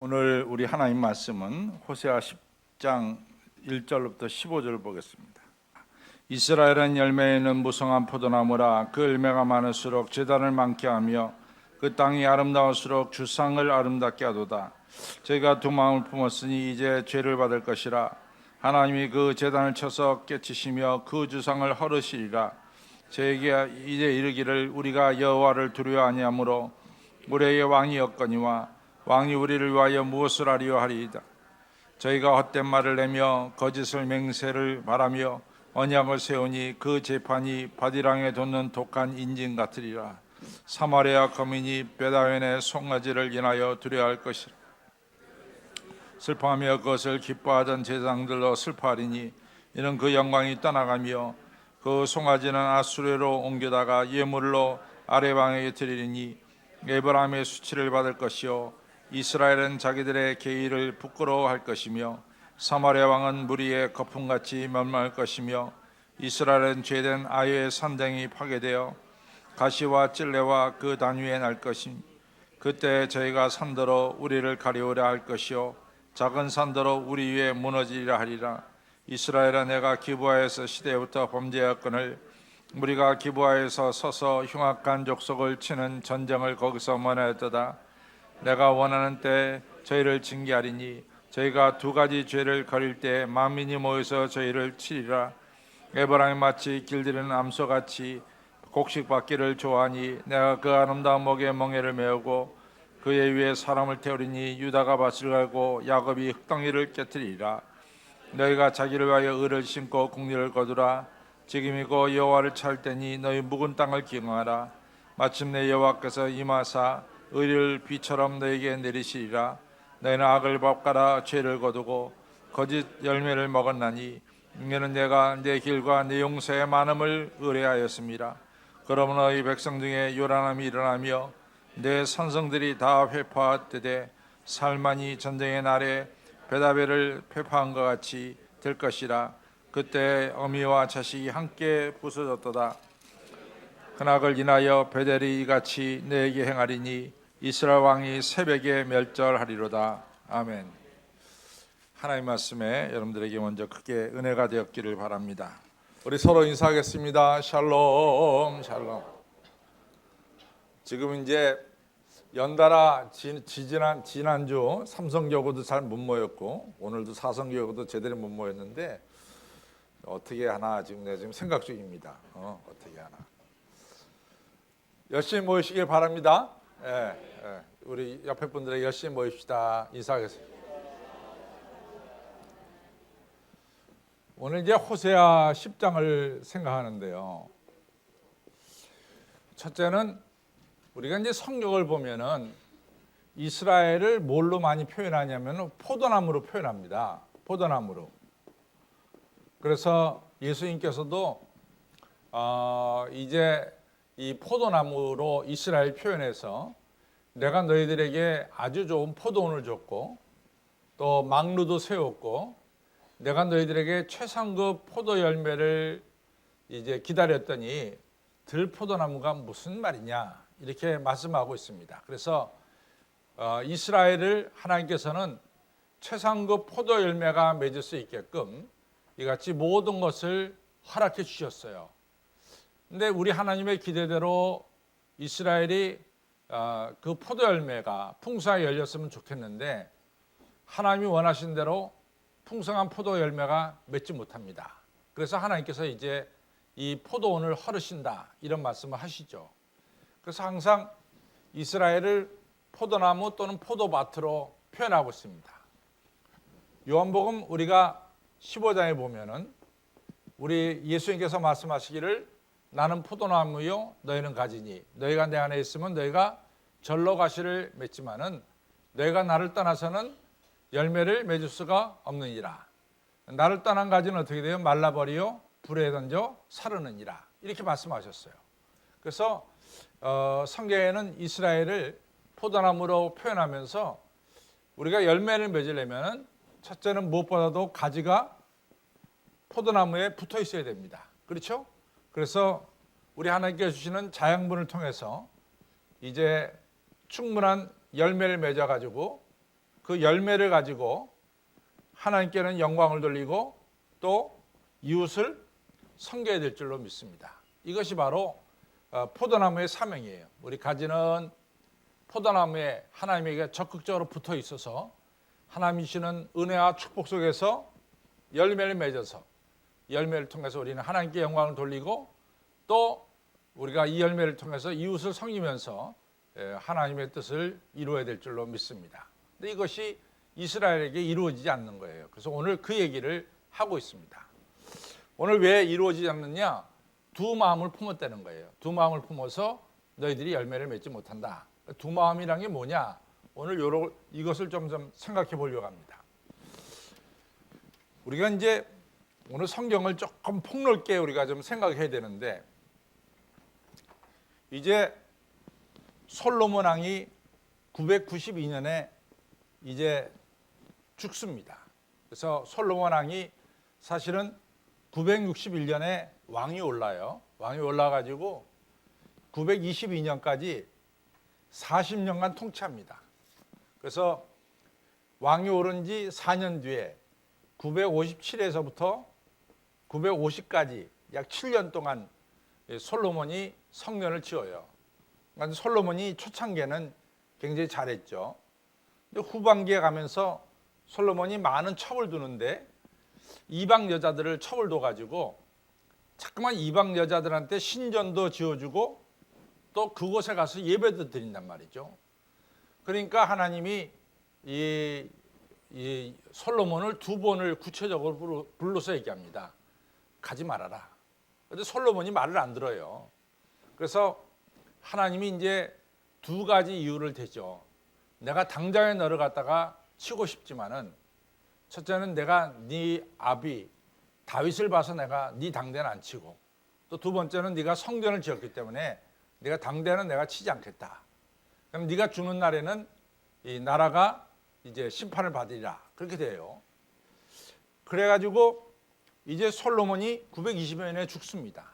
오늘 우리 하나님 말씀은 호세아 10장 1절부터 15절 보겠습니다. 이스라엘은 열매 있는 무성한 포도나무라. 그 열매가 많을수록 제단을 많게 하며 그 땅이 아름다울수록 주상을 아름답게 하도다. 저희가 두 마음을 품었으니 이제 죄를 받을 것이라. 하나님이 그 제단을 쳐서 깨치시며 그 주상을 헐으시리라. 저에게 이제 이르기를 우리가 여호와를 두려워 아니하므로 우리에게 왕이 없거니와 왕이 우리를 위하여 무엇을 하리요 하리이다. 저희가 헛된 말을 내며 거짓을 맹세를 바라며 언약을 세우니 그 재판이 바디랑에 돋는 독한 인진 같으리라. 사마리아 거민이 베다웬의 송아지를 인하여 두려워할 것이라. 슬퍼하며 그것을 기뻐하던 제사장들로 슬퍼하리니 이는 그 영광이 떠나가며 그 송아지는 아수르로 옮겨다가 예물로 아레방에게 드리리니 에브라임의 수치를 받을 것이요 이스라엘은 자기들의 계의를 부끄러워할 것이며 사마리아 왕은 무리의 거품같이 멸망할 것이며 이스라엘은 죄된 아유의 산당이 파괴되어 가시와 찔레와 그 단위에 날 것임. 그때 저희가 산더러 우리를 가리우려 할 것이요 작은 산더러 우리 위에 무너지리라 하리라. 이스라엘아, 내가 기브아에서 시대부터 범죄하였거늘 우리가 기브아에서 서서 흉악한 족속을 치는 전쟁을 거기서 원하였도다. 내가 원하는 때 저희를 징계하리니 저희가 두 가지 죄를 거릴 때 만민이 모여서 저희를 치리라. 에브라임이 마치 길들이는 암소같이 곡식받기를 좋아하니 내가 그 아름다운 목에 멍에를 메우고 그의 위에 사람을 태우리니 유다가 밭을 갈고 야곱이 흙덩이를 깨뜨리리라. 너희가 자기를 위하여 의를 심고 공리를 거두라. 지금이고 여호와를 찾을 때니 너희 묵은 땅을 기억하라. 마침내 여호와께서 임하사 의를 비처럼 너에게 내리시리라. 너희는 악을 밥가라 죄를 거두고 거짓 열매를 먹었나니 이는 내가 내 길과 내 용서의 많음을 의뢰하였습니다. 그러므로 너희 백성 중에 요란함이 일어나며 내 산성들이 다 회파되되 살만이 전쟁의 날에 베다벨을 회파한 것 같이 될 것이라. 그때 어미와 자식이 함께 부서졌도다. 흔악을 인하여 베델이 이같이 내게 행하리니 이스라엘 왕이 새벽에 멸절하리로다. 아멘. 하나님 말씀에 여러분들에게 먼저 크게 은혜가 되었기를 바랍니다. 우리 서로 인사하겠습니다. 샬롬 샬롬. 지금 이제 연달아 지난주 삼성교구도 잘 못 모였고 오늘도 사성교구도 제대로 못 모였는데 어떻게 하나 지금 내가 지금 생각 중입니다. 어떻게 하나. 열심히 모이시길 바랍니다. 우리 옆에 분들에게 열심히 모입시다. 인사하겠습니다. 오늘 이제 호세아 10장을 생각하는데요. 첫째는 우리가 이제 성경을 보면은 이스라엘을 뭘로 많이 표현하냐면 포도나무로 표현합니다. 포도나무로. 그래서 예수님께서도 이제 이 포도나무로 이스라엘 표현해서 내가 너희들에게 아주 좋은 포도원을 줬고 또 망루도 세웠고 내가 너희들에게 최상급 포도 열매를 이제 기다렸더니 들포도나무가 무슨 말이냐 이렇게 말씀하고 있습니다. 그래서 이스라엘을 하나님께서는 최상급 포도 열매가 맺을 수 있게끔 이같이 모든 것을 허락해 주셨어요. 근데 우리 하나님의 기대대로 이스라엘이 그 포도 열매가 풍성하게 열렸으면 좋겠는데 하나님이 원하신 대로 풍성한 포도 열매가 맺지 못합니다. 그래서 하나님께서 이제 이 포도원을 헐으신다 이런 말씀을 하시죠. 그래서 항상 이스라엘을 포도나무 또는 포도밭으로 표현하고 있습니다. 요한복음 우리가 15장에 보면은 우리 예수님께서 말씀하시기를 나는 포도나무요 너희는 가지니 너희가 내 안에 있으면 너희가 절로 가시를 맺지만은 너희가 나를 떠나서는 열매를 맺을 수가 없느니라. 나를 떠난 가지는 어떻게 돼요? 말라버리요 불에 던져 사르느니라. 이렇게 말씀하셨어요. 그래서 성경에는 이스라엘을 포도나무로 표현하면서 우리가 열매를 맺으려면 첫째는 무엇보다도 가지가 포도나무에 붙어 있어야 됩니다. 그렇죠? 그래서 우리 하나님께 주시는 자양분을 통해서 이제 충분한 열매를 맺어가지고 그 열매를 가지고 하나님께는 영광을 돌리고 또 이웃을 섬겨야 될 줄로 믿습니다. 이것이 바로 포도나무의 사명이에요. 우리 가지는 포도나무에 하나님에게 적극적으로 붙어 있어서 하나님이 주시는 은혜와 축복 속에서 열매를 맺어서 열매를 통해서 우리는 하나님께 영광을 돌리고 또 우리가 이 열매를 통해서 이웃을 섬기면서 하나님의 뜻을 이루어야 될 줄로 믿습니다. 근데 이것이 이스라엘에게 이루어지지 않는 거예요. 그래서 오늘 그 얘기를 하고 있습니다. 오늘 왜 이루어지지 않느냐? 두 마음을 품었다는 거예요. 두 마음을 품어서 너희들이 열매를 맺지 못한다. 두 마음이란 게 뭐냐? 오늘 이것을 좀 생각해 보려고 합니다. 우리가 이제 오늘 성경을 조금 폭넓게 우리가 좀 생각해야 되는데, 이제 솔로몬 왕이 992년에 이제 죽습니다. 그래서 솔로몬 왕이 사실은 961년에 왕이 올라요. 왕이 올라가지고 922년까지 40년간 통치합니다. 그래서 왕이 오른 지 4년 뒤에 957에서부터 950까지 약 7년 동안 솔로몬이 성전을 지어요. 그러니까 솔로몬이 초창기에는 굉장히 잘했죠. 근데 후반기에 가면서 솔로몬이 많은 첩을 두는데 이방 여자들을 첩을 둬가지고 자꾸만 이방 여자들한테 신전도 지어주고 또 그곳에 가서 예배도 드린단 말이죠. 그러니까 하나님이 이 솔로몬을 두 번을 구체적으로 불러서 얘기합니다. 가지 말아라. 그런데 솔로몬이 말을 안 들어요. 그래서 하나님이 이제 두 가지 이유를 대죠. 내가 당장에 너를 갖다가 치고 싶지만은 첫째는 내가 네 아비 다윗을 봐서 내가 네 당대는 안 치고, 또 두 번째는 네가 성전을 지었기 때문에 네가 당대는 내가 치지 않겠다. 그럼 네가 죽는 날에는 이 나라가 이제 심판을 받으리라. 그렇게 돼요. 그래가지고 이제 솔로몬이 920년에 죽습니다.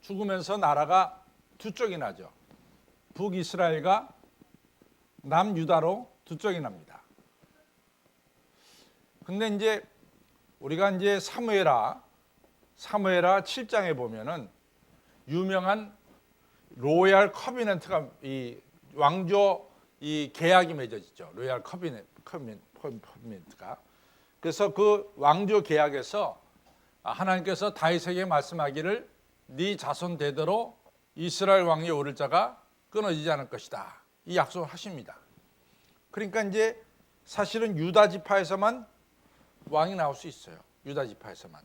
죽으면서 나라가 두 쪽이 나죠. 북이스라엘과 남유다로 두 쪽이 납니다. 근데 이제 우리가 이제 사무엘하 7장에 보면은 유명한 로얄 커비넌트가 이 왕조 이 계약이 맺어지죠. 로얄 커비넌트가. 그래서 그 왕조 계약에서 하나님께서 다윗에게 말씀하기를 네 자손 대대로 이스라엘 왕이 오를 자가 끊어지지 않을 것이다. 이 약속을 하십니다. 그러니까 이제 사실은 유다 지파에서만 왕이 나올 수 있어요. 유다 지파에서만.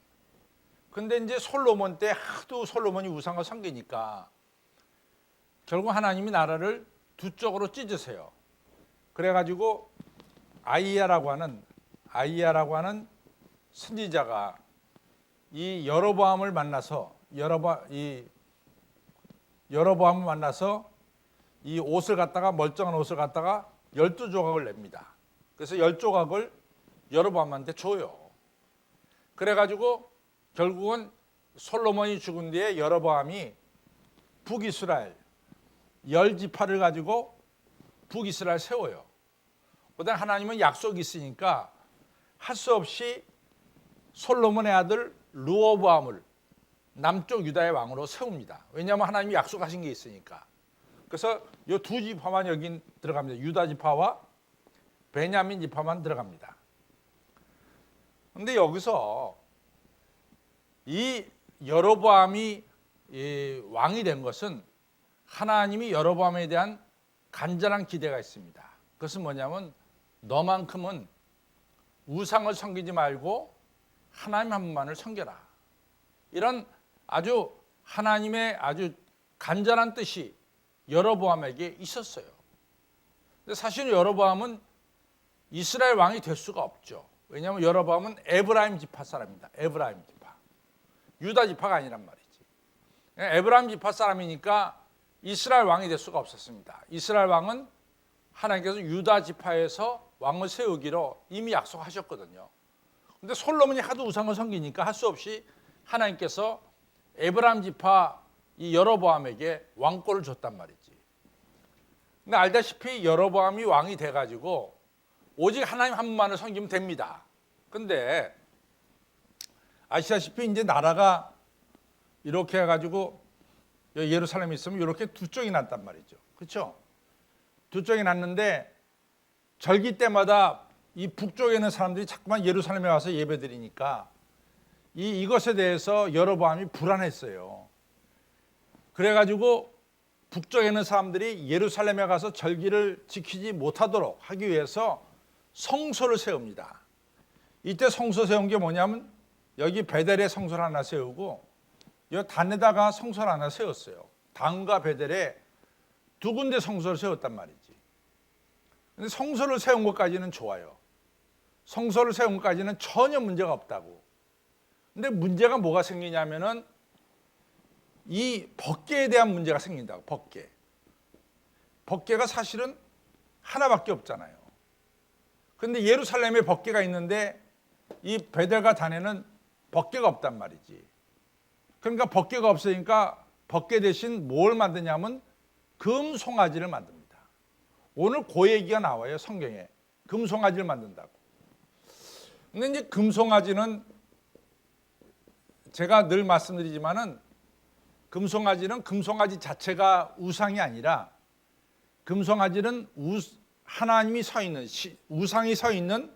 근데 이제 솔로몬 때 하도 솔로몬이 우상을 섬기니까 결국 하나님이 나라를 두 쪽으로 찢으세요. 그래가지고 아이야라고 하는 선지자가 이 여로보암을 만나서 이 옷을 갖다가 멀쩡한 옷을 갖다가 12조각을 냅니다. 그래서 10조각을 여로보암한테 줘요. 그래가지고 결국은 솔로몬이 죽은 뒤에 여로보암이 북이스라엘 10지파를 가지고 북이스라엘 세워요. 그다음 하나님은 약속이 있으니까 할 수 없이 솔로몬의 아들 르호보암을 남쪽 유다의 왕으로 세웁니다. 왜냐하면 하나님이 약속하신 게 있으니까. 그래서 이 두 지파만 여기 들어갑니다. 유다 지파와 베냐민 지파만 들어갑니다. 그런데 여기서 이 여로보암이 왕이 된 것은 하나님이 여로보암에 대한 간절한 기대가 있습니다. 그것은 뭐냐면 너만큼은 우상을 섬기지 말고 하나님 한 분만을 섬겨라. 이런 아주 하나님의 아주 간절한 뜻이 여로보암에게 있었어요. 근데 사실 여로보암은 이스라엘 왕이 될 수가 없죠. 왜냐하면 여로보암은 에브라임 지파 사람입니다. 에브라임 지파. 유다 지파가 아니란 말이지. 에브라임 지파 사람이니까 이스라엘 왕이 될 수가 없었습니다. 이스라엘 왕은 하나님께서 유다 지파에서 왕을 세우기로 이미 약속하셨거든요. 근데 솔로몬이 하도 우상을 섬기니까 할 수 없이 하나님께서 에브라임 지파 이 여로보암에게 왕권을 줬단 말이지. 근데 알다시피 여로보암이 왕이 돼가지고 오직 하나님 한 분만을 섬기면 됩니다. 근데 아시다시피 이제 나라가 이렇게 해가지고 예루살렘에 있으면 이렇게 두 쪽이 났단 말이죠. 그렇죠? 두 쪽이 났는데 절기 때마다 이 북쪽에 있는 사람들이 자꾸만 예루살렘에 와서 예배드리니까 이것에 대해서 여로보암이 불안했어요. 그래가지고 북쪽에 있는 사람들이 예루살렘에 가서 절기를 지키지 못하도록 하기 위해서 성소를 세웁니다. 이때 성소 세운 게 뭐냐면 여기 베델에 성소를 하나 세우고 이 단에다가 성소를 하나 세웠어요. 단과 베델에 두 군데 성소를 세웠단 말이지. 근데 성소를 세운 것까지는 좋아요. 성소를 세운 것까지는 전혀 문제가 없다고. 근데 문제가 뭐가 생기냐면은 이 법궤에 대한 문제가 생긴다고. 법궤가 사실은 하나밖에 없잖아요. 근데 예루살렘에 법궤가 있는데 이 베델과 단에는 법궤가 없단 말이지. 그러니까 법궤가 없으니까 법궤 대신 뭘 만드냐면 금송아지를 만듭니다. 오늘 그 얘기가 나와요, 성경에. 금송아지를 만든다고. 근데 이제 금송아지는 제가 늘 말씀드리지만은 금송아지 자체가 우상이 아니라 금송아지는 하나님이 서 있는 우상이 서 있는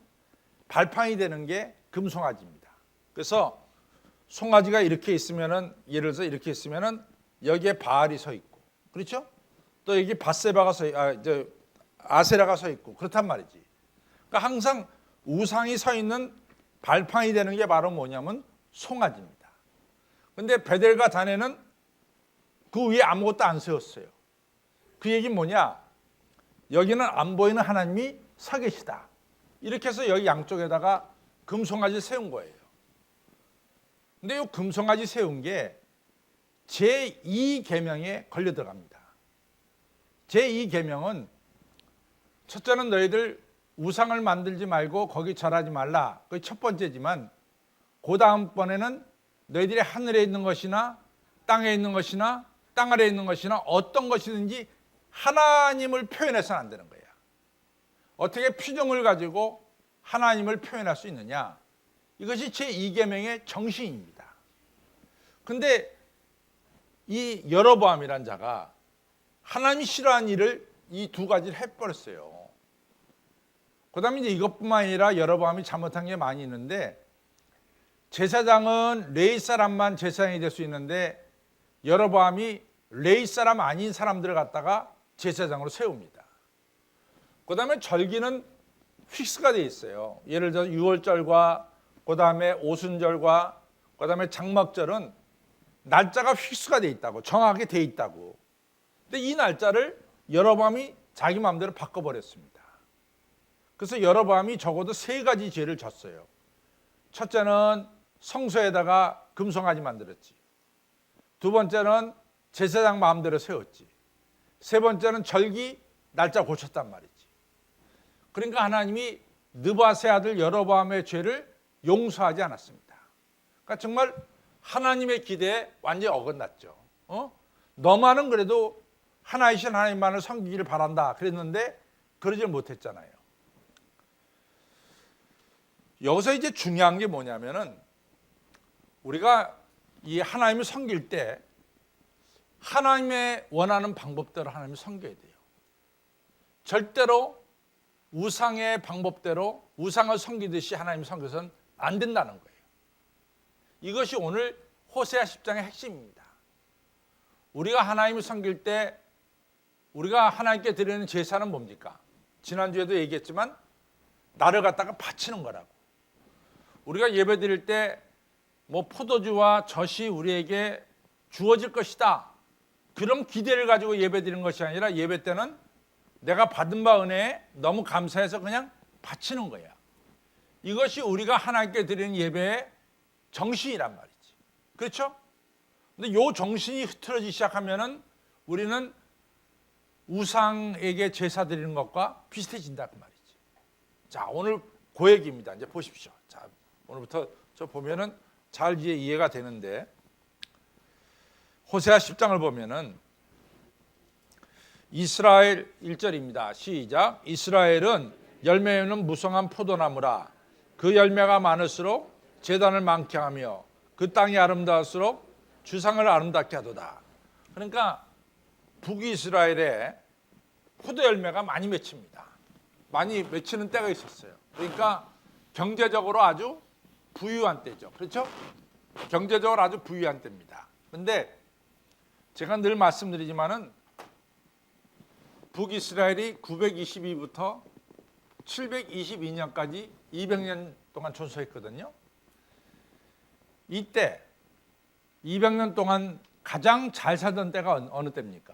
발판이 되는 게 금송아지입니다. 그래서 송아지가 이렇게 있으면은 예를 들어서 이렇게 있으면은 여기에 바알이 서 있고, 그렇죠? 또 여기 바세바가 아세라가 서 있고 그렇단 말이지. 그러니까 항상 우상이 서 있는 발판이 되는 게 바로 뭐냐면 송아지입니다. 근데 베델과 단에는 그 위에 아무것도 안 세웠어요. 그 얘기는 뭐냐? 여기는 안 보이는 하나님이 서 계시다. 이렇게 해서 여기 양쪽에다가 금송아지 세운 거예요. 근데 이 금송아지 세운 게 제2계명에 걸려 들어갑니다. 제2계명은 첫째는 너희들 우상을 만들지 말고 거기 절하지 말라. 그게 첫 번째지만 그 다음번에는 너희들이 하늘에 있는 것이나 땅에 있는 것이나 땅 아래에 있는 것이나 어떤 것이든지 하나님을 표현해서는 안 되는 거야. 어떻게 표정을 가지고 하나님을 표현할 수 있느냐? 이것이 제2계명의 정신입니다. 근데 이 여로보암이란 자가 하나님이 싫어하는 일을 이 두 가지를 해버렸어요. 그 다음에 이제 이것뿐만 아니라 여로보암이 잘못한 게 많이 있는데 제사장은 레위 사람만 제사장이 될 수 있는데 여로보암이 레위 사람 아닌 사람들을 갖다가 제사장으로 세웁니다. 그 다음에 절기는 픽스가 돼 있어요. 예를 들어 6월절과 그 다음에 오순절과 그 다음에 장막절은 날짜가 픽스가 돼 있다고, 정확하게 돼 있다고. 근데 이 날짜를 여로보암이 자기 마음대로 바꿔버렸습니다. 그래서 여로보암이 적어도 세 가지 죄를 졌어요. 첫째는 성소에다가 금송아지 만들었지. 두 번째는 제사장 마음대로 세웠지. 세 번째는 절기 날짜 고쳤단 말이지. 그러니까 하나님이 느바세 아들 여로보암의 죄를 용서하지 않았습니다. 그러니까 정말 하나님의 기대에 완전히 어긋났죠. 너만은 그래도 하나이신 하나님만을 섬기기를 바란다 그랬는데 그러질 못했잖아요. 여기서 이제 중요한 게 뭐냐면은 우리가 이 하나님을 섬길 때 하나님의 원하는 방법대로 하나님을 섬겨야 돼요. 절대로 우상의 방법대로 우상을 섬기듯이 하나님을 섬겨서는 안 된다는 거예요. 이것이 오늘 호세아 10장의 핵심입니다. 우리가 하나님을 섬길 때 우리가 하나님께 드리는 제사는 뭡니까? 지난주에도 얘기했지만 나를 갖다가 바치는 거라고. 우리가 예배 드릴 때 뭐 포도주와 젖이 우리에게 주어질 것이다. 그런 기대를 가지고 예배 드리는 것이 아니라 예배 때는 내가 받은 바 은혜에 너무 감사해서 그냥 바치는 거야. 이것이 우리가 하나님께 드리는 예배의 정신이란 말이지. 그렇죠? 근데 이 정신이 흐트러지기 시작하면은 우리는 우상에게 제사 드리는 것과 비슷해진다 그 말이지. 자, 오늘 그 얘기입니다. 이제 보십시오. 자, 오늘부터 저 보면은 잘 이해가 되는데 호세아 10장을 보면은 이스라엘 1절입니다. 시작. 이스라엘은 열매는 무성한 포도나무라. 그 열매가 많을수록 제단을 많게 하며 그 땅이 아름다울수록 주상을 아름답게 하도다. 그러니까 북이스라엘에 포도 열매가 많이 맺힙니다. 많이 맺히는 때가 있었어요. 그러니까 경제적으로 아주 부유한 때죠. 그렇죠? 경제적으로 아주 부유한 때입니다. 그런데 제가 늘 말씀드리지만은 북이스라엘이 922부터 722년까지 200년 동안 존속했거든요. 이때 200년 동안 가장 잘 살던 때가 어느 때입니까?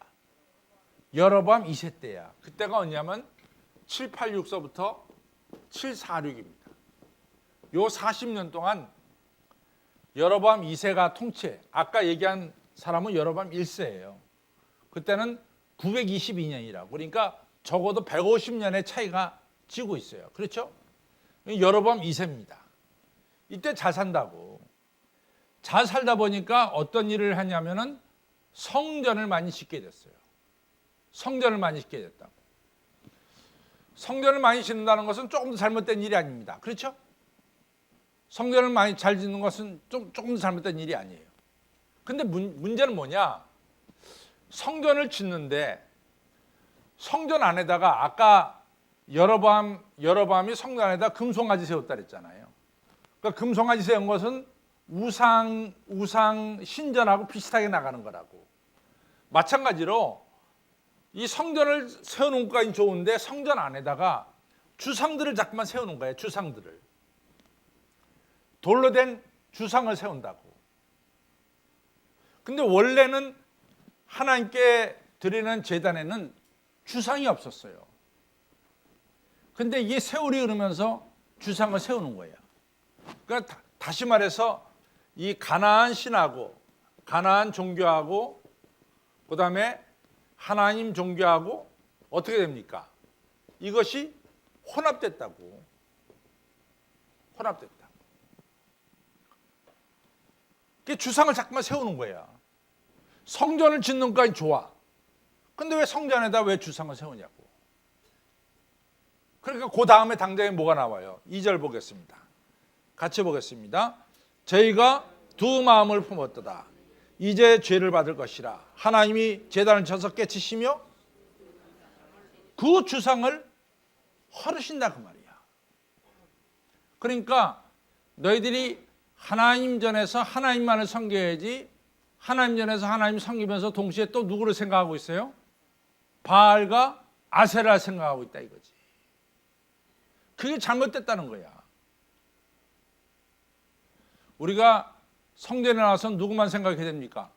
여로보암 2세 때야. 그때가 언제냐면 786서부터 746입니다. 요 40년 동안 여로보암 2세가 통치. 아까 얘기한 사람은 여로보암 1세예요. 그때는 922년이라고. 그러니까 적어도 150년의 차이가 지고 있어요. 그렇죠? 여로보암 2세입니다. 이때 잘 산다고. 잘 살다 보니까 어떤 일을 하냐면은 성전을 많이 짓게 됐어요. 성전을 많이 짓게 됐다고. 성전을 많이 짓는다는 것은 조금 더 잘못된 일이 아닙니다. 그렇죠? 성전을 많이 잘 짓는 것은 조금 더 잘못된 일이 아니에요. 근데 문제는 뭐냐? 성전을 짓는데 성전 안에다가 아까 여로보암이 성전 안에다 금송아지 세웠다 그랬잖아요. 그러니까 금송아지 세운 것은 우상 신전하고 비슷하게 나가는 거라고. 마찬가지로 이 성전을 세우는 것까지 좋은데 성전 안에다가 주상들을 자꾸만 세우는 거예요. 주상들을. 돌로 된 주상을 세운다고. 근데 원래는 하나님께 드리는 제단에는 주상이 없었어요. 근데 이게 세월이 흐르면서 주상을 세우는 거예요. 그러니까 다시 말해서 이 가나안 신하고 가나안 종교하고 그다음에 하나님 종교하고 어떻게 됩니까? 이것이 혼합됐다고. 혼합됐다. 그 주상을 자꾸만 세우는 거야. 성전을 짓는 것까지 좋아. 근데 왜 성전에다 왜 주상을 세우냐고. 그러니까 그 다음에 당장에 뭐가 나와요? 2절 보겠습니다. 같이 보겠습니다. 저희가 두 마음을 품었도다. 이제 죄를 받을 것이라. 하나님이 제단을 쳐서 깨치시며 그 주상을 헐으신다 그 말이야. 그러니까 너희들이 하나님 전에서 하나님만을 섬겨야지, 하나님 전에서 하나님 섬기면서 동시에 또 누구를 생각하고 있어요? 바알과 아세라를 생각하고 있다 이거지. 그게 잘못됐다는 거야. 우리가 성전에 나와서 누구만 생각해야 됩니까?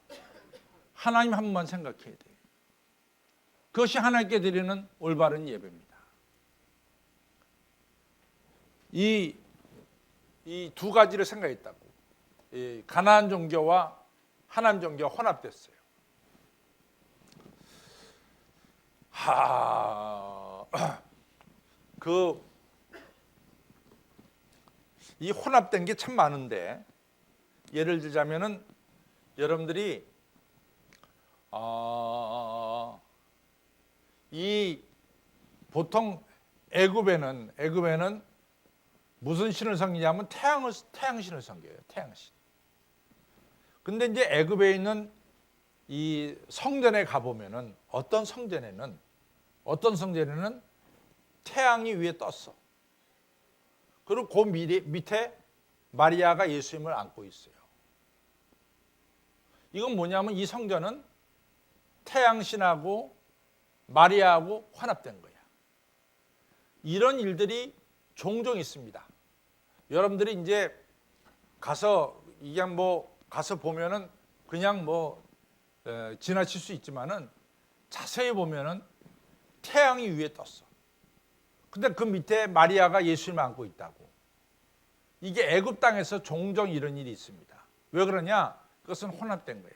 하나님 한 분만 생각해야 돼. 그것이 하나님께 드리는 올바른 예배입니다. 이 두 가지를 생각했다고. 가나안 종교와 하나님 종교가 혼합됐어요. 이 혼합된 게 참 많은데, 예를 들자면은 여러분들이 이 보통 애굽에는 무슨 신을 섬기냐면 태양신을 섬겨요. 태양신. 근데 이제 애굽에 있는 이 성전에 가 보면은 어떤 성전에는 태양이 위에 떴어. 그리고 그 밑에 마리아가 예수님을 안고 있어요. 이건 뭐냐면 이 성전은 태양신하고 마리아하고 혼합된 거야. 이런 일들이 종종 있습니다. 여러분들이 이제 가서 보면은 그냥 지나칠 수 있지만은 자세히 보면은 태양이 위에 떴어. 근데 그 밑에 마리아가 예수님을 안고 있다고. 이게 애굽 땅에서 종종 이런 일이 있습니다. 왜 그러냐? 그것은 혼합된 거야.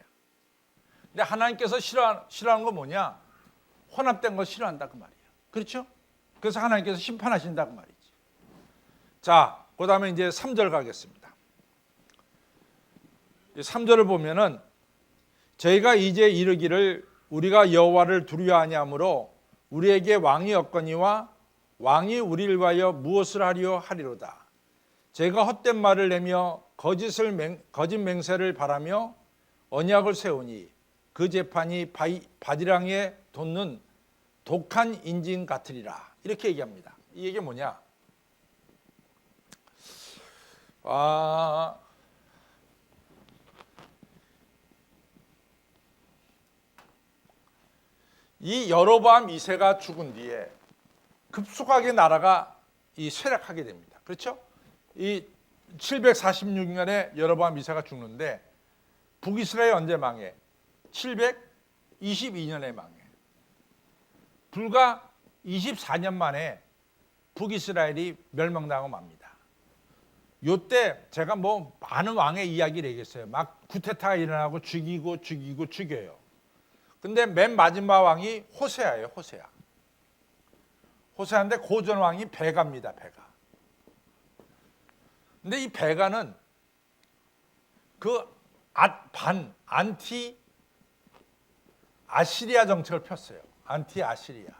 근데 하나님께서 싫어하는 건 뭐냐? 혼합된 거 싫어한다 그 말이야. 그렇죠? 그래서 하나님께서 심판하신다 그 말이지. 자, 그 다음에 이제 3절 가겠습니다. 3절을 보면은 저희가 이제 이르기를 우리가 여호와를 두려워하니 하므로 우리에게 왕이 없거니와 왕이 우리를 위하여 무엇을 하리요 하리로다. 제가 헛된 말을 내며 거짓 맹세를 바라며 언약을 세우니 그 재판이 바디랑에 돋는 독한 인진 같으리라. 이렇게 얘기합니다. 이 얘기 뭐냐? 이 여로보암 2세가 죽은 뒤에 급속하게 나라가 쇠락하게 됩니다. 그렇죠? 이 746년에 여로보암 2세가 죽는데 북이스라엘이 언제 망해? 722년에 망해. 불과 24년 만에 북이스라엘이 멸망당하고 맙니다. 요때 제가 많은 왕의 이야기를 얘기했어요. 막 쿠데타가 일어나고 죽여요. 근데 맨 마지막 왕이 호세아예요. 호세아인데 고전 왕이 베가입니다. 베가. 근데 이 베가는 안티 아시리아 정책을 폈어요. 안티 아시리아.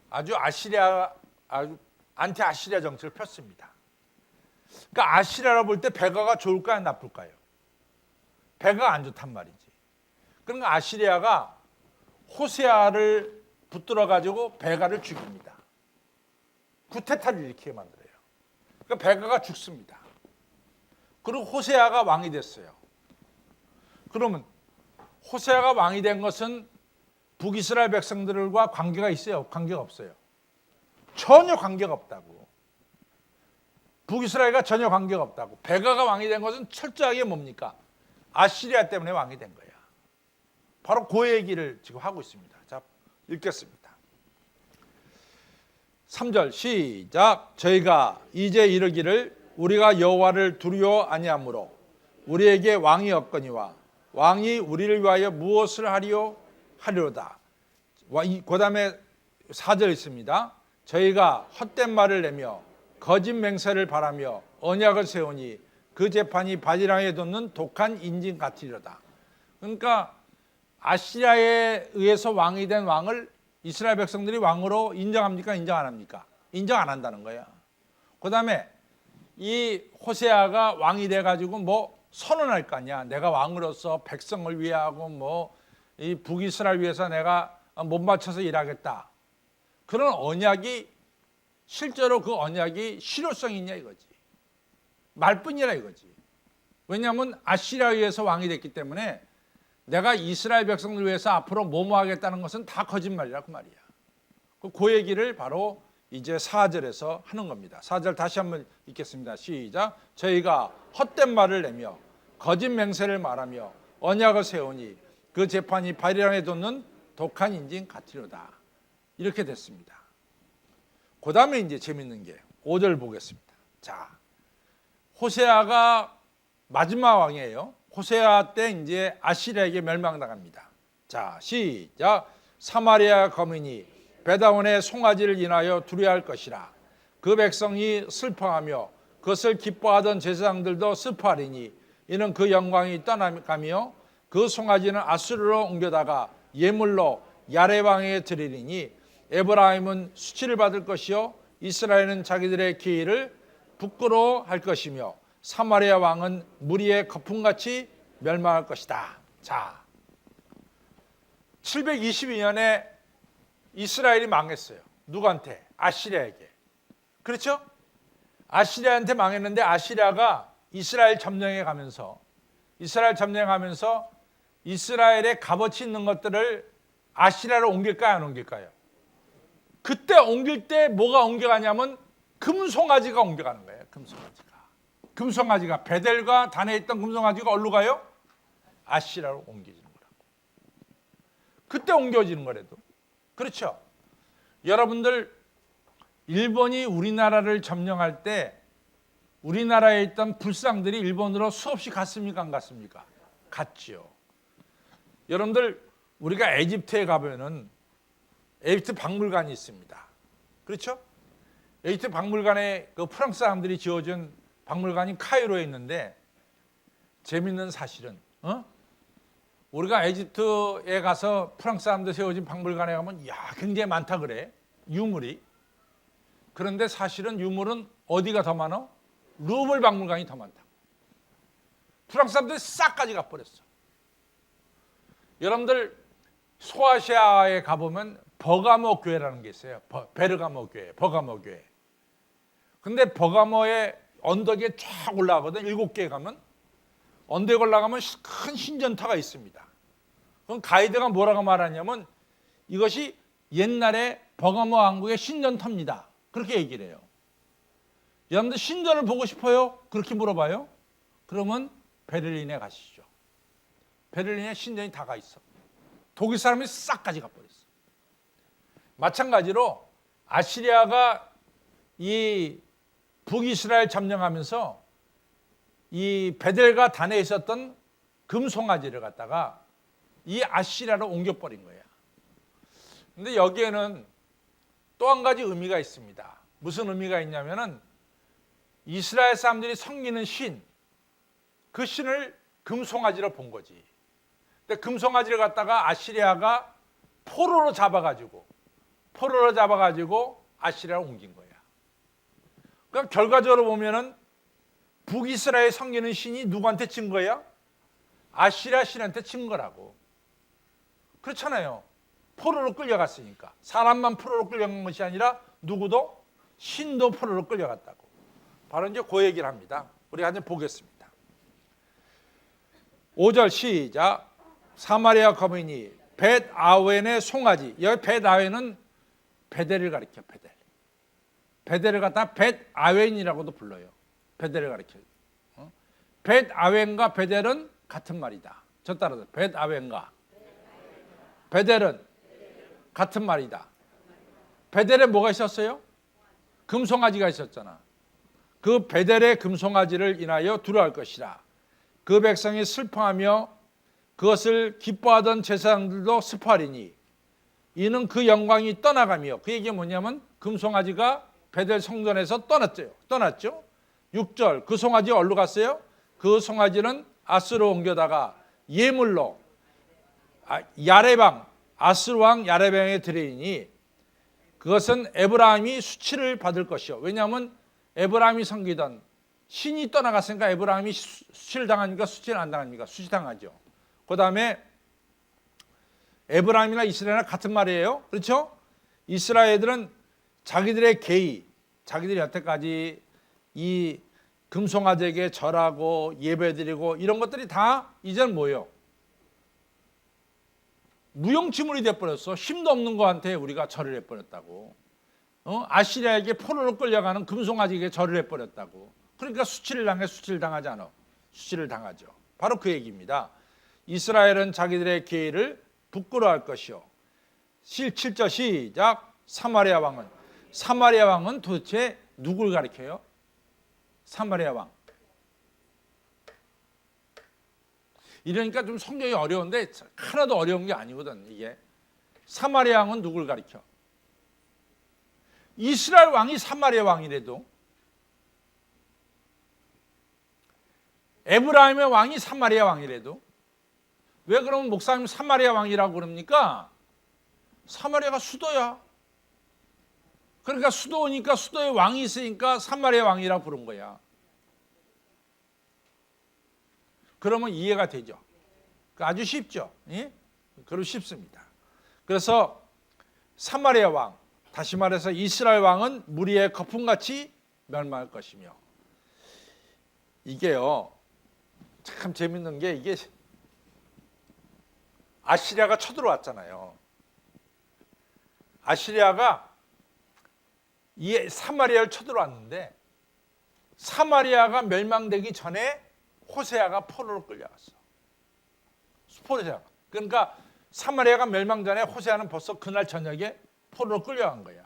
아주 안티 아시리아 정책을 폈습니다. 그러니까 아시리아로 볼 때 베가가 좋을까요, 나쁠까요? 베가가 안 좋단 말이지. 그러니까 아시리아가 호세아를 붙들어 가지고 베가를 죽입니다. 쿠데타를 일으키게 만들어요. 그러니까 베가가 죽습니다. 그리고 호세아가 왕이 됐어요. 그러면 호세아가 왕이 된 것은 북이스라엘 백성들과 관계가 있어요? 관계가 없어요? 전혀 관계가 없다고. 북이스라엘과 전혀 관계가 없다고. 베가가 왕이 된 것은 철저하게 뭡니까? 아시리아 때문에 왕이 된 거야. 바로 그 얘기를 지금 하고 있습니다. 자, 읽겠습니다. 3절 시작. 저희가 이제 이르기를 우리가 여호와를 두려워 아니하므로 우리에게 왕이 없거니와 왕이 우리를 위하여 무엇을 하리요 하리로다. 그 다음에 4절 있습니다. 저희가 헛된 말을 내며 거짓 맹세를 바라며 언약을 세우니 그 재판이 바디랑에 돋는 독한 인진 같으리로다. 그러니까 아시리아에 의해서 왕이 된 왕을 이스라엘 백성들이 왕으로 인정합니까? 인정 안 합니까? 인정 안 한다는 거야. 그 다음에 이 호세아가 왕이 돼가지고 선언할 거 아니야. 내가 왕으로서 백성을 위하고 이 북이스라엘 위해서 내가 못 맞춰서 일하겠다. 그런 언약이 실제로 그 언약이 실효성이 있냐 이거지. 말뿐이라 이거지. 왜냐하면 아시리아에 의해서 왕이 됐기 때문에 내가 이스라엘 백성들 위해서 앞으로 뭐뭐 하겠다는 것은 다 거짓말이라고 말이야. 그 얘기를 바로 이제 4절에서 하는 겁니다. 4절 다시 한번 읽겠습니다. 시작. 저희가 헛된 말을 내며 거짓 맹세를 말하며 언약을 세우니 그 재판이 바디랑에 돋는 독한 인진 같으리로다. 이렇게 됐습니다. 그 다음에 이제 재밌는 게 5절 보겠습니다. 자, 호세아가 마지막 왕이에요. 호세아 때 이제 아시리아에게 멸망당합니다. 자, 시작. 사마리아 거민이 베다원의 송아지를 인하여 두려워할 것이라. 그 백성이 슬퍼하며 그것을 기뻐하던 제사장들도 슬퍼하리니 이는 그 영광이 떠나가며 그 송아지는 아수르로 옮겨다가 예물로 야레 왕에게 드리리니 에브라임은 수치를 받을 것이요 이스라엘은 자기들의 기회를 부끄러워할 것이며 사마리아 왕은 무리의 거품같이 멸망할 것이다. 자, 722년에 이스라엘이 망했어요. 누구한테? 아시리아에게. 그렇죠? 아시리아한테 망했는데 아시리아가 이스라엘 점령해 가면서 이스라엘의 값어치 있는 것들을 아시리아로 옮길까요? 안 옮길까요? 그때 옮길 때 뭐가 옮겨가냐면 금송아지가 옮겨가는 거예요. 금송아지가 베델과 단에 있던 금송아지가 어디로 가요? 아시리아로 옮겨지는 거라고. 그때 옮겨지는 거라도. 그렇죠? 여러분들 일본이 우리나라를 점령할 때 우리나라에 있던 불상들이 일본으로 수없이 갔습니까? 안 갔습니까? 갔죠. 여러분들 우리가 에집트에 가면은 에집트 박물관이 있습니다. 그렇죠? 에집트 박물관에 그 프랑스 사람들이 지어준 박물관이 카이로에 있는데 재밌는 사실은 우리가 에집트에 가서 프랑스 사람들 세워진 박물관에 가면 굉장히 많다 그래. 유물이. 그런데 사실은 유물은 어디가 더 많아? 루브르 박물관이 더 많다. 프랑스 사람들이 싹 가져가 버렸어. 여러분들 소아시아에 가보면 버가모 교회라는 게 있어요. 베르가모 교회, 버가모 교회. 근데 버가모의 언덕에 쫙 올라가거든. 7개 가면 언덕에 올라가면 큰 신전터가 있습니다. 그럼 가이드가 뭐라고 말하냐면 이것이 옛날에 버가모 왕국의 신전터입니다. 그렇게 얘기를 해요. 여러분들 신전을 보고 싶어요? 그렇게 물어봐요. 그러면 베를린에 가시죠. 베를린에 신전이 다 가 있어. 독일 사람이 싹 가져가 버렸어. 마찬가지로 아시리아가 이 북이스라엘 점령하면서 이 베델과 단에 있었던 금송아지를 갖다가 이 아시리아로 옮겨버린 거예요. 근데 여기에는 또 한 가지 의미가 있습니다. 무슨 의미가 있냐면은 이스라엘 사람들이 섬기는 신, 그 신을 금송아지로 본 거지. 근데 금송아지를 갖다가 아시리아가 포로로 잡아가지고 아시리아로 옮긴 거야. 그러니까 결과적으로 보면은 북이스라엘 섬기는 신이 누구한테 친 거야? 아시리아 신한테 친 거라고. 그렇잖아요. 포로로 끌려갔으니까. 사람만 포로로 끌려간 것이 아니라 누구도 신도 포로로 끌려갔다고. 바로 이제 그 얘기를 합니다. 우리가 한번 보겠습니다. 5절 시작. 사마리아 거민이 벳 아웬의 송아지. 여기 벳 아웬은 베델을 가리켜. 베델을 갖다가 벳 아웬이라고도 불러요. 베델을 가리켜요. 벳 아웬과 베델은 같은 말이다. 저 따라서 벳 아웬과 베델은 같은 말이다. 베델에 뭐가 있었어요? 금송아지가 있었잖아. 그 베델의 금송아지를 인하여 두려워할 것이라. 그 백성이 슬퍼하며 그것을 기뻐하던 제사장들도 슬퍼하리니 이는 그 영광이 떠나가며, 그 얘기가 뭐냐면 금송아지가 베델 성전에서 떠났죠. 6절 그 송아지 어디로 갔어요? 그 송아지는 아스로 옮겨다가 예물로 야레방, 아스루 왕 야레방에 드리니 그것은 에브라임이 수치를 받을 것이요. 왜냐하면 에브라임이 섬기던 신이 떠나갔으니까 에브라임이 수치를 당하니까 수치는 안 당합니까? 수치당하죠. 그 다음에 에브라임이나 이스라엘이나 같은 말이에요. 그렇죠? 이스라엘들은 자기들의 계의, 자기들이 여태까지 이 금송아지에게 절하고 예배드리고 이런 것들이 다 이제는 뭐예요? 무용지물이 돼버렸어. 힘도 없는 거한테 우리가 절을 해버렸다고. 아시리아에게 포로로 끌려가는 금송아지에게 절을 해버렸다고. 그러니까 수치를 당하지 않아. 수치를 당하죠. 바로 그 얘기입니다. 이스라엘은 자기들의 계의를 부끄러워할 것이요. 7절 시작. 사마리아 왕은 도대체 누굴 가리켜요? 사마리아 왕. 이러니까 좀 성경이 어려운데 하나도 어려운 게 아니거든. 이게 사마리아 왕은 누굴 가리켜? 이스라엘 왕이 사마리아 왕이래도, 에브라임의 왕이 사마리아 왕이래도, 왜 그러면 목사님 사마리아 왕이라고 그럽니까? 사마리아가 수도야. 그러니까 수도니까 수도에 왕이 있으니까 사마리아 왕이라고 부른 거야. 그러면 이해가 되죠. 아주 쉽죠. 예? 그럼 쉽습니다. 그래서 사마리아 왕, 다시 말해서 이스라엘 왕은 무리의 거품같이 멸망할 것이며, 이게요 참 재밌는 게, 이게 아시리아가 쳐들어왔잖아요. 아시리아가 이 사마리아를 쳐들어왔는데, 사마리아가 멸망되기 전에 호세아가 포로로 끌려갔어. 호세아가. 그러니까 사마리아가 멸망 전에 호세아는 벌써 그날 저녁에 포로로 끌려간 거야.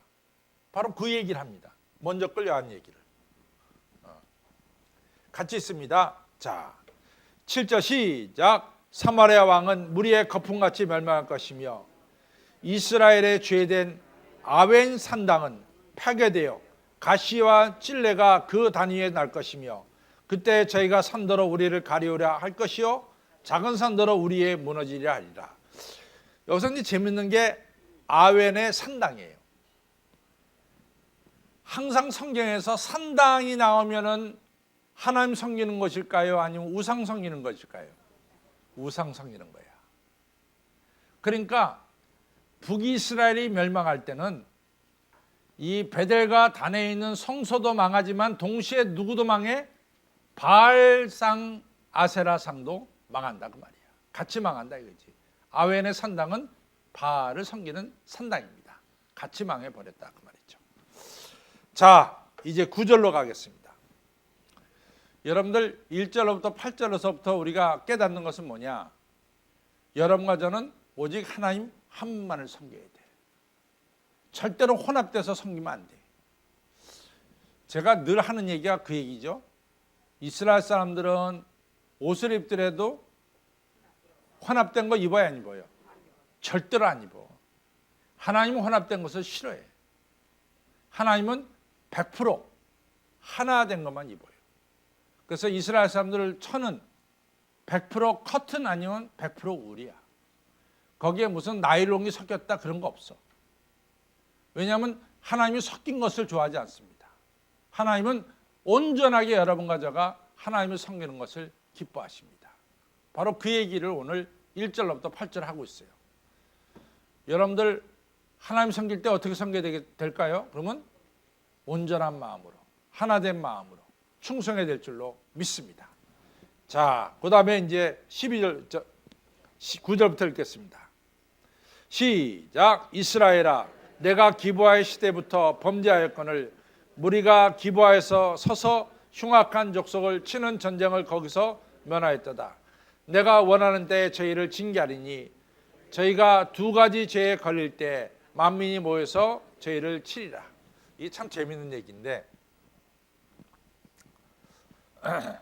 바로 그 얘기를 합니다. 먼저 끌려간 얘기를. 같이 있습니다. 자, 7절 시작. 사마리아 왕은 무리의 거품같이 멸망할 것이며 이스라엘의 죄된 아웬 산당은 파괴되어 가시와 찔레가 그 단위에 날 것이며 그때 저희가 산더러 우리를 가리우려 할 것이요 작은 산더러 우리의 무너지리라 하리라. 여기서 이제 재밌는 게 아웬의 산당이에요. 항상 성경에서 산당이 나오면은 하나님 섬기는 것일까요? 아니면 우상 섬기는 것일까요? 우상 섬기는 거야. 그러니까 북이스라엘이 멸망할 때는 이 베델과 단에 있는 성소도 망하지만 동시에 누구도 망해? 바알상 아세라상도 망한다 그 말이야. 같이 망한다 이거지. 아웬의 산당은 바알을 섬기는 산당입니다. 같이 망해 버렸다 그 말이죠. 자, 이제 9절로 가겠습니다. 여러분들 1절로부터 8절에서부터 우리가 깨닫는 것은 뭐냐? 여러분과 저는 오직 하나님 한 분만을 섬겨야 돼. 절대로 혼합돼서 섬기면 안 돼. 제가 늘 하는 얘기가 그 얘기죠. 이스라엘 사람들은 옷을 입더라도 혼합된 거 입어야 안 입어요? 절대로 안 입어. 하나님은 혼합된 것을 싫어해. 하나님은 100% 하나 된 것만 입어요. 그래서 이스라엘 사람들 천은 100% 커튼 아니면 100% 울이야. 거기에 무슨 나일론이 섞였다 그런 거 없어. 왜냐하면 하나님이 섞인 것을 좋아하지 않습니다. 하나님은 온전하게 여러분과 저가 하나님을 섬기는 것을 기뻐하십니다. 바로 그 얘기를 오늘 1절로부터 8절 하고 있어요. 여러분들 하나님 섬길 때 어떻게 섬겨야 될까요? 그러면 온전한 마음으로, 하나된 마음으로 충성해야 될 줄로 믿습니다. 자, 그 다음에 이제 9절부터 읽겠습니다. 시작. 이스라엘아, 내가 기브아의 시대부터 범죄하였거늘 무리가 기브아에서 서서 흉악한 족속을 치는 전쟁을 거기서 면하였도다. 내가 원하는 때에 저희를 징계하리니 저희가 두 가지 죄에 걸릴 때 만민이 모여서 저희를 치리라. 이게 참 재밌는 얘기인데 그러니까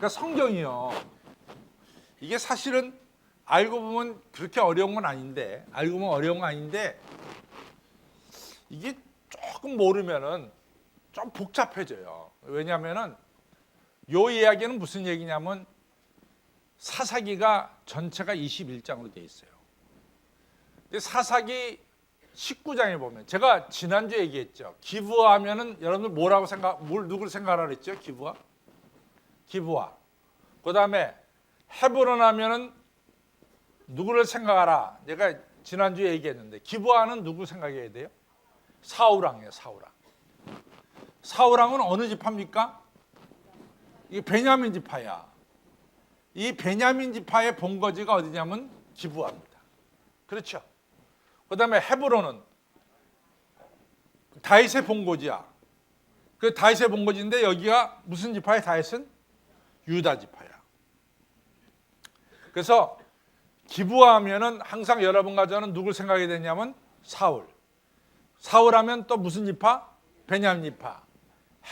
성경이요. 이게 사실은 알고 보면 그렇게 어려운 건 아닌데 이게 조금 모르면은 좀 복잡해져요. 왜냐하면은 요 이야기는 무슨 얘기냐면 사사기가 전체가 21장으로 돼 있어요. 근데 사사기 19장에 보면 제가 지난주에 얘기했죠. 기브아하면은 여러분들 누구를 생각하라 그랬죠? 기브아. 그다음에 헤브론 하면은 누구를 생각하라. 내가 지난주에 얘기했는데 기브아는 누구 생각해야 돼요? 사울왕이에요. 사울왕은 어느 지파입니까? 이 베냐민 지파야. 이 베냐민 지파의 본거지가 어디냐면 기브아입니다. 그렇죠? 그다음에 헤브론은 다윗의 본거지야. 그 다윗의 본거지인데 여기가 무슨 지파야? 다윗은 유다 지파야. 그래서 기브아하면은 항상 여러분과 저는 누굴 생각하게 되냐면 사울하면 또 무슨 지파? 베냐민 지파.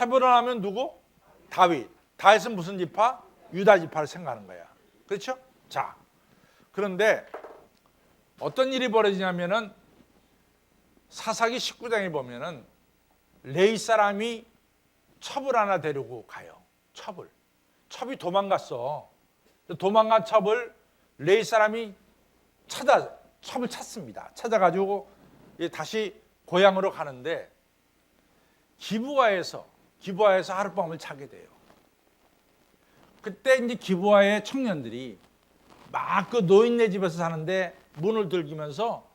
헤브론 하면 누구? 다윗은 무슨 지파? 유다 지파를 생각하는 거야. 그렇죠? 자, 그런데 어떤 일이 벌어지냐면은 사사기 19장에 보면은 레위 사람이 첩을 하나 데리고 가요. 첩이 도망갔어. 도망간 첩을 레위 사람이 첩을 찾습니다. 찾아가지고 다시 고향으로 가는데 기브아에서 하룻밤을 자게 돼요. 그때 이제 기브아의 청년들이 막 그 노인네 집에서 사는데 문을 들기면서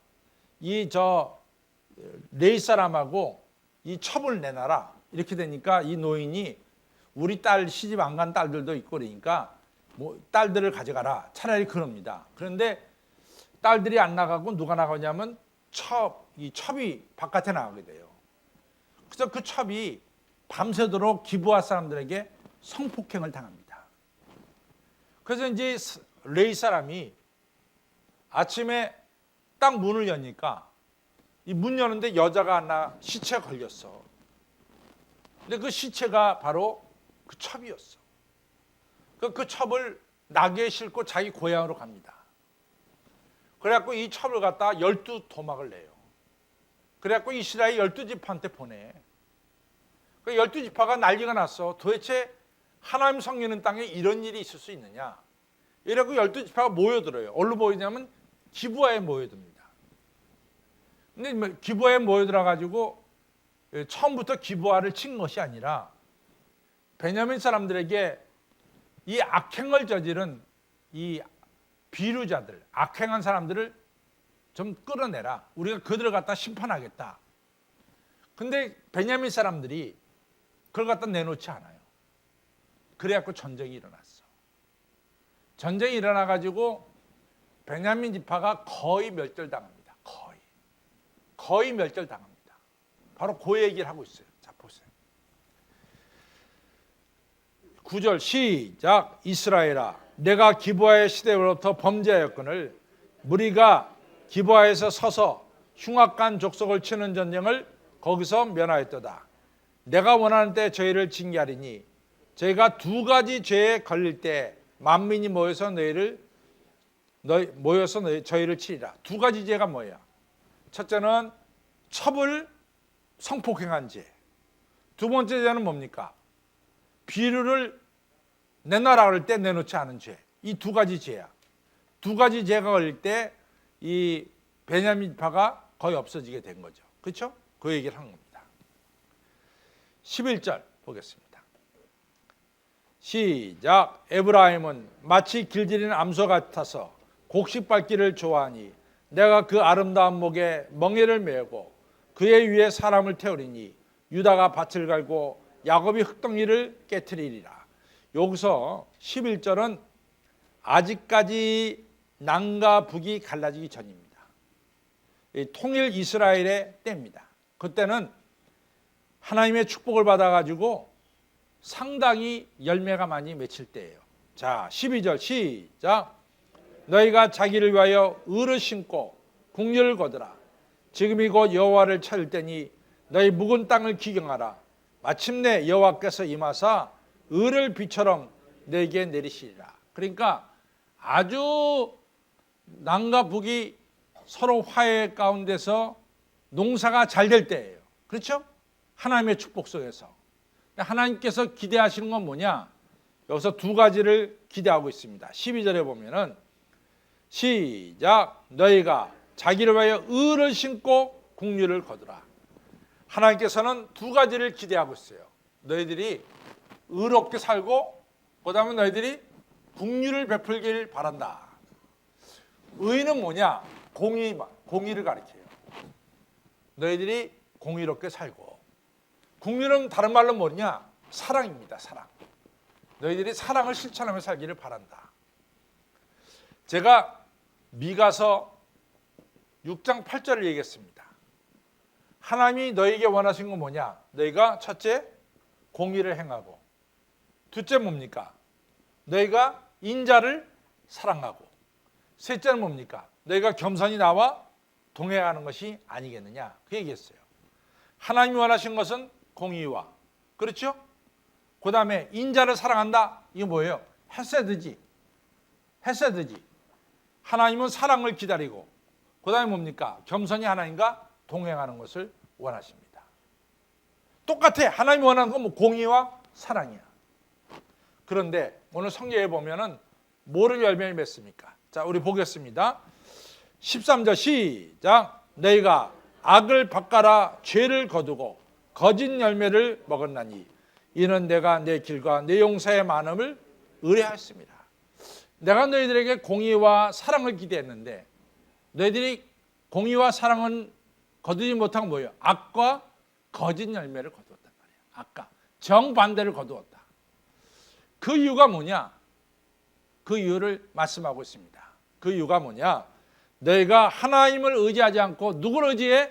레위 사람하고 이 첩을 내놔라. 이렇게 되니까 이 노인이 우리 딸 시집 안 간 딸들도 있고 그러니까 뭐 딸들을 가져가라. 차라리 그럽니다. 그런데 딸들이 안 나가고 누가 나가냐면 이 첩이 바깥에 나가게 돼요. 그래서 그 첩이 밤새도록 기브아 사람들에게 성폭행을 당합니다. 그래서 이제 레위 사람이 아침에 딱 문을 여니까 이 문 여는데 여자가 하나 시체가 걸렸어. 근데 그 시체가 바로 그 첩이었어. 그 첩을 나귀에 싣고 자기 고향으로 갑니다. 그래갖고 이 첩을 갖다가 12토막을 내요. 그래갖고 이스라엘 12지파한테 보내. 그 12지파가 난리가 났어. 도대체 하나님 섬기는 땅에 이런 일이 있을 수 있느냐. 이래갖고 12지파가 모여들어요. 어디로 모이냐면 기브아에 모여듭니다. 근데 뭐 기부하에 모여들어 가지고 처음부터 기부화를 친 것이 아니라 베냐민 사람들에게 이 악행을 저지른 이 비류자들, 악행한 사람들을 좀 끌어내라. 우리가 그들을 갖다 심판하겠다. 근데 베냐민 사람들이 그걸 갖다 내놓지 않아요. 그래갖고 전쟁이 일어났어. 전쟁이 일어나가지고 베냐민 지파가 거의 멸절당합니다. 거의 멸절당합니다. 바로 그 얘기를 하고 있어요. 자, 보세요. 9절 시작. 이스라엘아, 내가 기브아의 시대로부터 범죄하였거늘 무리가 기브아에서 서서 흉악한 족속을 치는 전쟁을 거기서 면하였도다. 내가 원하는 때 저희를 징계하리니 저희가 두 가지 죄에 걸릴 때 만민이 모여서 저희를 치리라. 두 가지 죄가 뭐야? 첫째는 첩을 성폭행한 죄. 두 번째 죄는 뭡니까? 비류를 내놔라 그럴 때 내놓지 않은 죄. 이 두 가지 죄야. 두 가지 죄가 걸릴 때 이 베냐민 지파가 거의 없어지게 된 거죠. 그렇죠? 그 얘기를 한 겁니다. 11절 보겠습니다. 시작. 에브라임은 마치 길들이는 암소 같아서 곡식 밟기를 좋아하니 내가 그 아름다운 목에 멍에를 메고 그의 위에 사람을 태우리니 유다가 밭을 갈고 야곱이 흙덩이를 깨트리리라. 여기서 11절은 아직까지 남과 북이 갈라지기 전입니다. 통일 이스라엘의 때입니다. 그때는 하나님의 축복을 받아가지고 상당히 열매가 많이 맺힐 때예요. 자, 12절 시작. 너희가 자기를 위하여 의를 심고 국률을 거두라. 지금이 곧 여호와를 찾을 때니 너희 묵은 땅을 기경하라. 마침내 여호와께서 임하사 의를 비처럼 너에게 내리시리라. 그러니까 아주 남과 북이 서로 화해 가운데서 농사가 잘 될 때예요. 그렇죠? 하나님의 축복 속에서. 하나님께서 기대하시는 건 뭐냐? 여기서 두 가지를 기대하고 있습니다. 12절에 보면은 시작. 너희가 자기를 위하여 의를 심고 국률을 거두라. 하나님께서는 두 가지를 기대하고 있어요. 너희들이 의롭게 살고 그다음에 너희들이 국률을 베풀길 바란다. 의는 뭐냐? 공의를 가리켜요. 너희들이 공의롭게 살고, 국률은 다른 말로 뭐냐? 사랑입니다. 사랑. 너희들이 사랑을 실천하며 살기를 바란다. 제가 미가서 6장 8절을 얘기했습니다. 하나님이 너에게 원하신 건 뭐냐? 너희가 첫째 공의를 행하고, 둘째 뭡니까? 너희가 인자를 사랑하고, 셋째는 뭡니까? 너희가 겸손히 나와 동행하는 것이 아니겠느냐? 그 얘기했어요. 하나님이 원하신 것은 공의와, 그렇죠? 그 다음에 인자를 사랑한다. 이게 뭐예요? 헤세드지. 하나님은 사랑을 기다리고, 그 다음에 뭡니까? 겸손히 하나님과 동행하는 것을 원하십니다. 똑같아. 하나님이 원하는 건 뭐 공의와 사랑이야. 그런데 오늘 성경에 보면은 뭐를 열매를 맺습니까? 자, 우리 보겠습니다. 13절 시작. 너희가 악을 바꿔라 죄를 거두고 거짓 열매를 먹었나니 이는 내가 내 길과 내 용사의 많음을 의뢰하였습니다. 내가 너희들에게 공의와 사랑을 기대했는데 너희들이 공의와 사랑은 거두지 못한 뭐예요? 악과 거짓 열매를 거두었단 말이에요. 악과 정반대를 거두었다. 그 이유가 뭐냐? 그 이유를 말씀하고 있습니다. 그 이유가 뭐냐? 너희가 하나님을 의지하지 않고 누구를 의지해?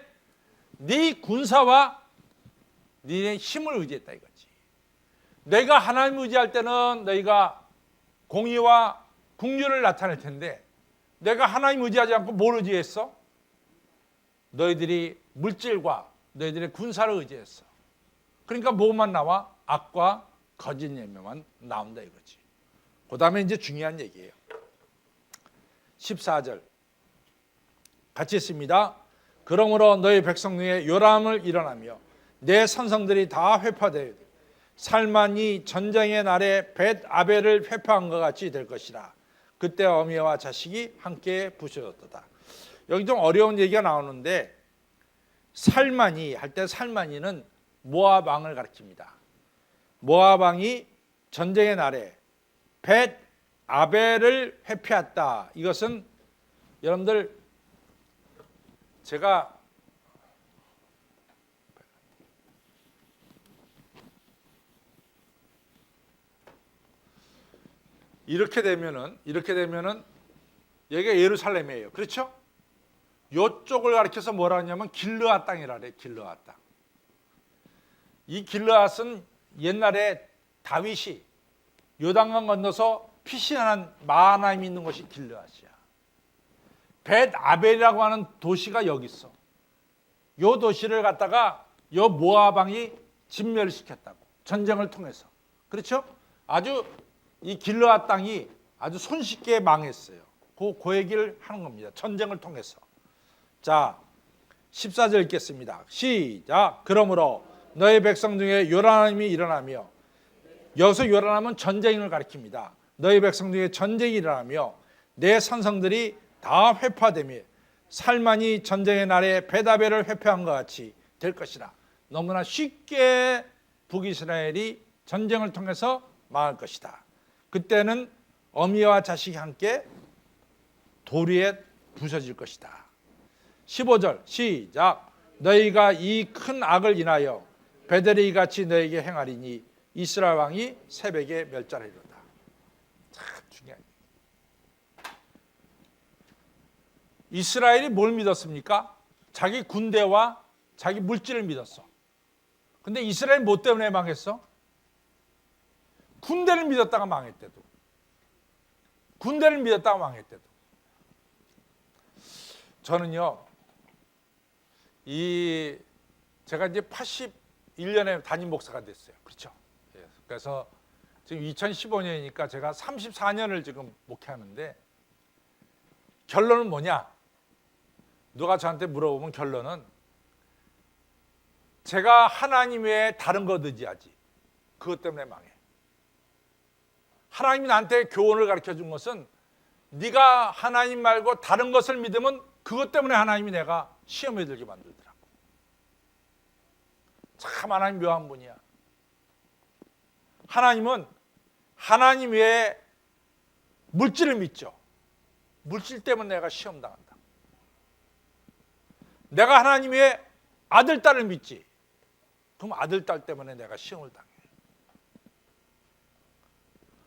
네 군사와 네 힘을 의지했다 이거지. 내가 하나님을 의지할 때는 너희가 공의와 국률을 나타낼 텐데 내가 하나님 의지하지 않고 뭘 의지했어? 너희들이 물질과 너희들의 군사를 의지했어. 그러니까 뭐만 나와? 악과 거짓 열매만 나온다 이거지. 그 다음에 이제 중요한 얘기예요. 14절 같이 했습니다. 그러므로 너희 백성 중에 요람을 일어나며 내 산성들이 다 회파되어 살만이 전쟁의 날에 벳 아벨을 회파한 것 같이 될 것이라. 그때 어미와 자식이 함께 부서졌도다. 여기 좀 어려운 얘기가 나오는데 살마니 할 때 살마니는 모압 왕을 가리킵니다. 모압 왕이 전쟁의 날에 벳 아벨을 회피했다. 이것은 여러분들 제가 이렇게 되면은 여기가 예루살렘이에요. 그렇죠? 이쪽을 가리켜서 뭐라 하냐면 길르앗 땅이라 그래요. 길르앗 땅. 이 길르앗은 옛날에 다윗이 요단강 건너서 피신한 마하나임이 있는 곳이 길르앗이야. 벳 아벨이라고 하는 도시가 여기 있어. 요 도시를 갖다가 요 모압 왕이 진멸시켰다고. 전쟁을 통해서. 그렇죠? 아주 이 길르앗 땅이 아주 손쉽게 망했어요. 그 얘기를 하는 겁니다. 전쟁을 통해서. 자, 14절 읽겠습니다. 시작. 그러므로 너의 백성 중에 요란함이 일어나며, 여기서 요란함은 전쟁을 가리킵니다. 너의 백성 중에 전쟁이 일어나며 내 산성들이 다 회파되며 살만이 전쟁의 날에 벳아벨을 회파한 것 같이 될 것이라. 너무나 쉽게 북이스라엘이 전쟁을 통해서 망할 것이다. 그때는 어미와 자식이 함께 돌 위에 부서질 것이다. 15절 시작. 너희가 이 큰 악을 인하여 베델이 같이 너에게 행하리니 이스라엘 왕이 새벽에 멸절하리로다. 참 중요한. 이스라엘이 뭘 믿었습니까? 자기 군대와 자기 물질을 믿었어. 근데 이스라엘 뭐 때문에 망했어? 군대를 믿었다가 망했대도. 군대를 믿었다가 망했대도. 저는요, 제가 이제 81년에 담임 목사가 됐어요. 그렇죠? 그래서 지금 2015년이니까 제가 34년을 지금 목회하는데, 결론은 뭐냐? 누가 저한테 물어보면 결론은 제가 하나님 외에 다른 것 의지하지. 그것 때문에 망해. 하나님이 나한테 교훈을 가르쳐 준 것은 네가 하나님 말고 다른 것을 믿으면 그것 때문에 하나님이 내가 시험에 들게 만들더라고. 참 하나님 묘한 분이야. 하나님은 하나님 외에 물질을 믿죠. 물질 때문에 내가 시험 당한다. 내가 하나님 외에 아들, 딸을 믿지. 그럼 아들, 딸 때문에 내가 시험을 당해.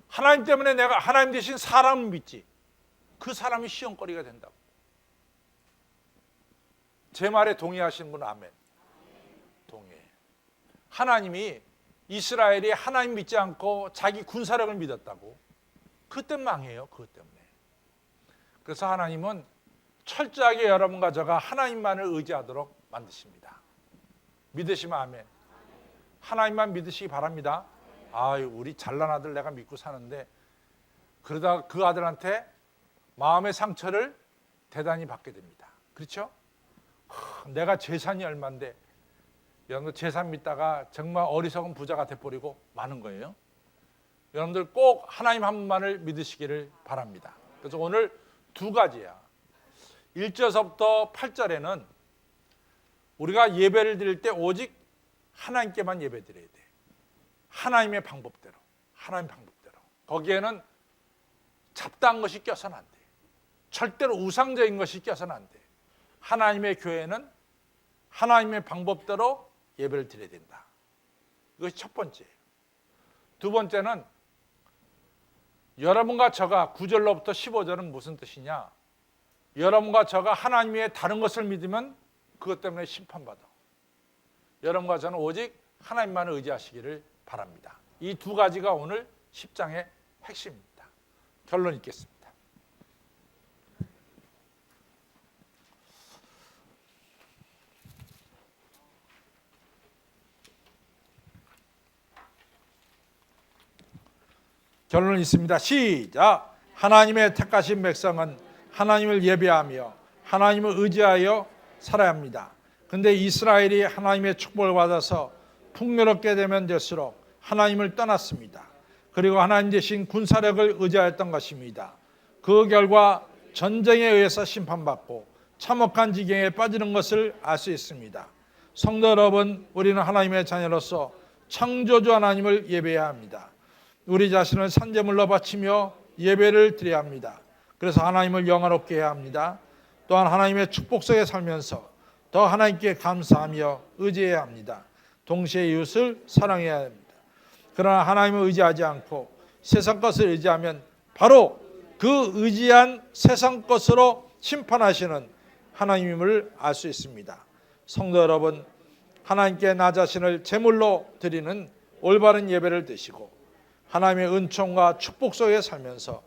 하나님 때문에 내가 하나님 대신 사람을 믿지. 그 사람이 시험거리가 된다고. 제 말에 동의하시는 분은 아멘. 동의해. 하나님이 이스라엘이 하나님 믿지 않고 자기 군사력을 믿었다고. 그때 망해요. 그것 때문에. 그래서 하나님은 철저하게 여러분과 저가 하나님만을 의지하도록 만드십니다. 믿으시면 아멘. 하나님만 믿으시기 바랍니다. 아유, 우리 잘난 아들 내가 믿고 사는데 그러다 그 아들한테 마음의 상처를 대단히 받게 됩니다. 그렇죠? 내가 재산이 얼만데 여러분들 재산 믿다가 정말 어리석은 부자가 돼버리고 마는 거예요. 여러분들 꼭 하나님 한 분만을 믿으시기를 바랍니다. 그래서 오늘 두 가지야. 1절서부터 8절에는 우리가 예배를 드릴 때 오직 하나님께만 예배 드려야 돼. 하나님의 방법대로. 하나님 방법대로. 거기에는 잡다한 것이 껴서는 안 돼. 절대로 우상적인 것이 껴서는 안 돼. 하나님의 교회는 하나님의 방법대로 예배를 드려야 된다. 이것이 첫 번째예요. 두 번째는 여러분과 저가 9절로부터 15절은 무슨 뜻이냐? 여러분과 저가 하나님 외에 다른 것을 믿으면 그것 때문에 심판받아. 여러분과 저는 오직 하나님만을 의지하시기를 바랍니다. 이 두 가지가 오늘 10장의 핵심입니다. 결론 읽겠습니다. 결론이 있습니다. 시작. 하나님의 택하신 백성은 하나님을 예배하며 하나님을 의지하여 살아야 합니다. 근데 이스라엘이 하나님의 축복을 받아서 풍요롭게 되면 될수록 하나님을 떠났습니다. 그리고 하나님 대신 군사력을 의지하였던 것입니다. 그 결과 전쟁에 의해서 심판받고 참혹한 지경에 빠지는 것을 알 수 있습니다. 성도 여러분, 우리는 하나님의 자녀로서 창조주 하나님을 예배해야 합니다. 우리 자신을 산제물로 바치며 예배를 드려야 합니다. 그래서 하나님을 영화롭게 해야 합니다. 또한 하나님의 축복 속에 살면서 더 하나님께 감사하며 의지해야 합니다. 동시에 이웃을 사랑해야 합니다. 그러나 하나님을 의지하지 않고 세상 것을 의지하면 바로 그 의지한 세상 것으로 심판하시는 하나님임을 알 수 있습니다. 성도 여러분, 하나님께 나 자신을 제물로 드리는 올바른 예배를 드시고 하나님의 은총과 축복 속에 살면서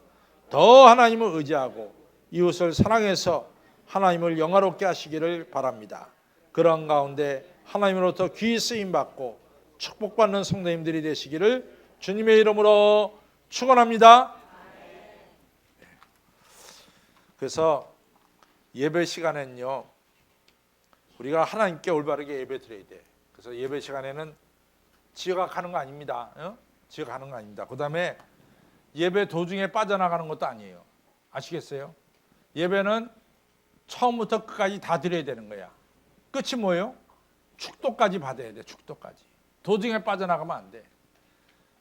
더 하나님을 의지하고 이웃을 사랑해서 하나님을 영화롭게 하시기를 바랍니다. 그런 가운데 하나님으로부터 귀히 쓰임받고 축복받는 성도님들이 되시기를 주님의 이름으로 축원합니다. 그래서 예배 시간에는요, 우리가 하나님께 올바르게 예배 드려야 돼. 그래서 예배 시간에는 지어가는 거 아닙니다. 지어가는 거 아닙니다. 그 다음에 예배 도중에 빠져나가는 것도 아니에요. 아시겠어요? 예배는 처음부터 끝까지 다 드려야 되는 거야. 끝이 뭐예요? 축도까지 받아야 돼. 축도까지. 도중에 빠져나가면 안 돼.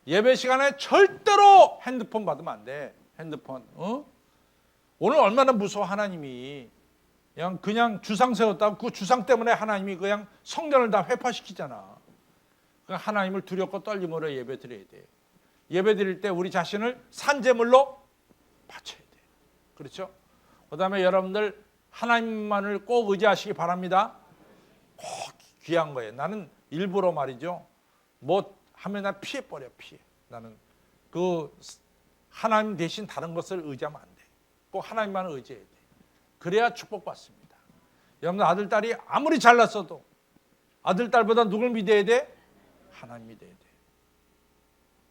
예배 시간에 절대로 핸드폰 받으면 안 돼. 핸드폰. 오늘 얼마나 무서워. 하나님이 그냥 주상 세웠다고 그 주상 때문에 하나님이 그냥 성전을 다 회파시키잖아. 그러니까 하나님을 두렵고 떨림으로 예배 드려야 돼. 예배 드릴 때 우리 자신을 산제물로 바쳐야 돼. 그렇죠? 그다음에 여러분들 하나님만을 꼭 의지하시기 바랍니다. 꼭 귀한 거예요. 나는 일부러 말이죠. 뭐 하면 나 피해버려. 나는 그 하나님 대신 다른 것을 의지하면 안 돼. 꼭 하나님만을 의지해야 돼. 그래야 축복받습니다. 여러분 아들, 딸이 아무리 잘났어도 아들, 딸보다 누굴 믿어야 돼? 하나님 믿어야 돼.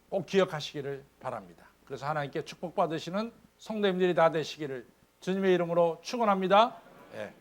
꼭 기억하시기를 바랍니다. 그래서 하나님께 축복받으시는 성도님들이 다 되시기를 주님의 이름으로 축원합니다. 예.